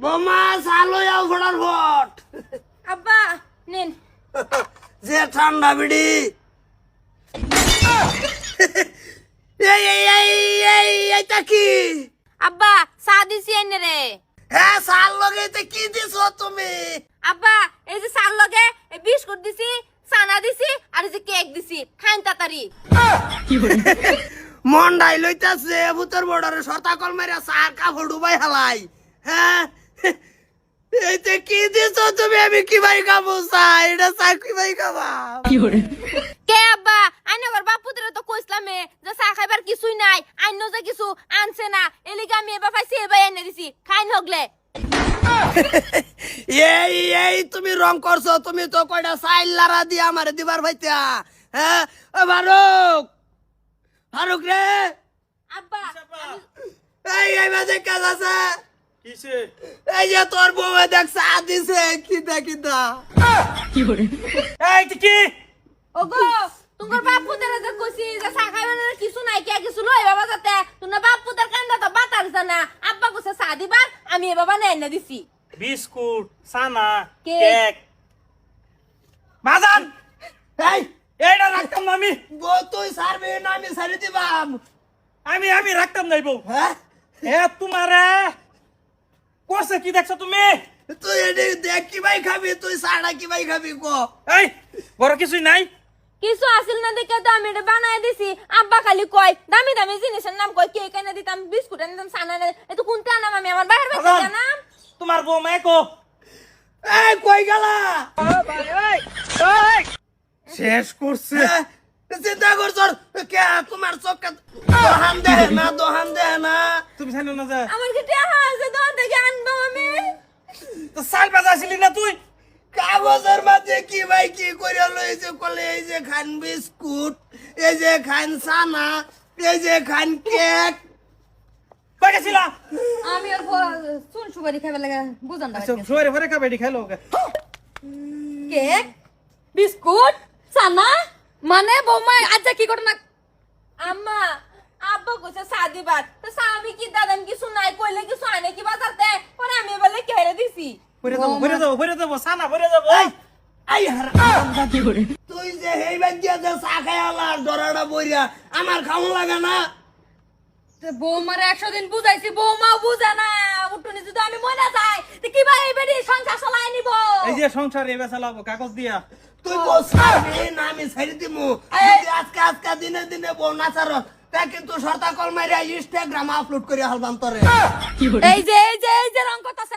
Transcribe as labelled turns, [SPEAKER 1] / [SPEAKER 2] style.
[SPEAKER 1] বোমা চালো যাও ফটাফট।
[SPEAKER 2] আব্বা নিন।
[SPEAKER 1] যে ঠান্ডা বিড়ি। এইটা কি?
[SPEAKER 2] আব্বা চা দিছি এনে রে।
[SPEAKER 1] হ্যাঁ চাল লগে কি দিছ তুমি?
[SPEAKER 2] আব্বা এই যে চার লগে বিস্কুট দিছি, চানা দিছি আর এই যে কেক দিছি, খাইন তাড়াতাড়ি।
[SPEAKER 1] মন্ডাই লইতাছে ভূতর বর্ডারে সরতা কল মেরে চার কাপড় ডুবাই হালাই। হ্যাঁ এইতে কি দিছ তুমি? আমি কি ভাই খাবো চা? এটা চা কি ভাই খাবা?
[SPEAKER 2] কে আব্বা আইনে ঘর বাপুদের তো কইছলামে যে চা খাইবার কিছুই নাই, আইন যে কিছু আনছে না, এলিগা আমি এবার পাইছি এবার এনে দিছি, খাইন হগলে।
[SPEAKER 1] এই তুমি রং করছো। তুমি তো কয়টা চাইল লারা দিয়ে আমারে দিবার ভাইতা। হ্যাঁ ও ফারুক, ফারুক রে।
[SPEAKER 2] আব্বা
[SPEAKER 1] এই বাজে কাজ আছে।
[SPEAKER 3] কিসে?
[SPEAKER 1] এই যে তোর বউ দেখ চা দিছে কিদা কিদা।
[SPEAKER 3] এই কি?
[SPEAKER 2] ওগো তোমার বাপুদের যে কইছি যে চা খাইবার কিছু নাই, কে কিছু লই বাবা যাতে তোমার বাপুদের কান্দা তো বাতার জানা। আব্বা কইছে চা দিবার, আমি এ বাবা এনে দিছি।
[SPEAKER 3] বিস্কুট, সানা,
[SPEAKER 2] কেক।
[SPEAKER 3] কেক। বাজান
[SPEAKER 1] এই
[SPEAKER 3] এইটা রাখতাম না আমি।
[SPEAKER 1] বউ তুই সারবি না আমি সারি দিবাম।
[SPEAKER 3] আমি রাখতাম নাই বউ।
[SPEAKER 1] হ্যাঁ
[SPEAKER 3] এ তোমারে করছে কি দেখছো তুমি?
[SPEAKER 1] তুই এটি দেখ কি ভাই খাবি? তুই সাড়া কি ভাই খাবি কো?
[SPEAKER 3] এই বড় কিছুই নাই।
[SPEAKER 2] কিছু আসিল না দেখে তো আমি এটা বানাই দিছি। আব্বা খালি কয় দামি দামি জিনিসের নাম কয়, কেক এনে দিতাম, বিস্কুট এনে দিতাম, সানা এনে দিতাম। এ তো কোনটা নাম আমি আমার বাইরে বাইরে
[SPEAKER 3] বাজান,
[SPEAKER 2] জানাম।
[SPEAKER 3] তোমার বউ মাইকো।
[SPEAKER 1] এই কই গেলা?
[SPEAKER 3] শেষ করছে।
[SPEAKER 1] হ্যাঁ, চিন্তা করছ কে? তোমার চোখে দোহান দেহে না, দোহান দেহে না।
[SPEAKER 3] তুমি জানো না যে
[SPEAKER 2] আমার কি টাকা আছে দোকান থেকে আনবো আমি?
[SPEAKER 3] তো সাল বাজাছিলি না তুই?
[SPEAKER 1] কাগজের মাঝে কি ভাই কি করে লইছে কলে? এই যে খান বিস্কুট, এই যে খান সানা, এই যে খান কেক।
[SPEAKER 3] কই গেছিলা?
[SPEAKER 2] আমি ওর চুন সুপারি খাইবার লাগে বুঝান না।
[SPEAKER 3] আচ্ছা সোরে ভরে কাবাডি খেলো ওকে।
[SPEAKER 2] কেক বিস্কুট সানা মানে বৌমা আচ্ছা কি ঘটনা? আম্মা আব্বা কইছে চা দিবার, তো চা আমি কি দাদাম কিছু নাই কইলে কিছু আনে কি বাজারতে, পরে আমি বলে কেড়ে দিছি।
[SPEAKER 3] ভরে যাবো সানা ভরে যাবো।
[SPEAKER 1] এই এই হারাম কি করে? তুই যে হেই বাজিয়া যে চা খাইলা ডরাটা বইরা আমার খাওয়া লাগে না।
[SPEAKER 2] বৌমারে 100 দিন বুঝাইছি, বৌমাও বুঝে না। উঠুনি যদি আমি মরে যাই তো কি ভাই বেডি সংসার চালাই নিব?
[SPEAKER 3] এই যে সংসার এবে চালাবো কাগজ দিয়া।
[SPEAKER 1] তুই বসাবি না আমি ছাড়ি দিমু। যদি আজকে আজকে দিনে দিনে বউ নাচার তা কিন্তু সরতা কল মাইরা ইনস্টাগ্রাম আপলোড করে হালবাম তোরে।
[SPEAKER 2] এই যে রং করতেছে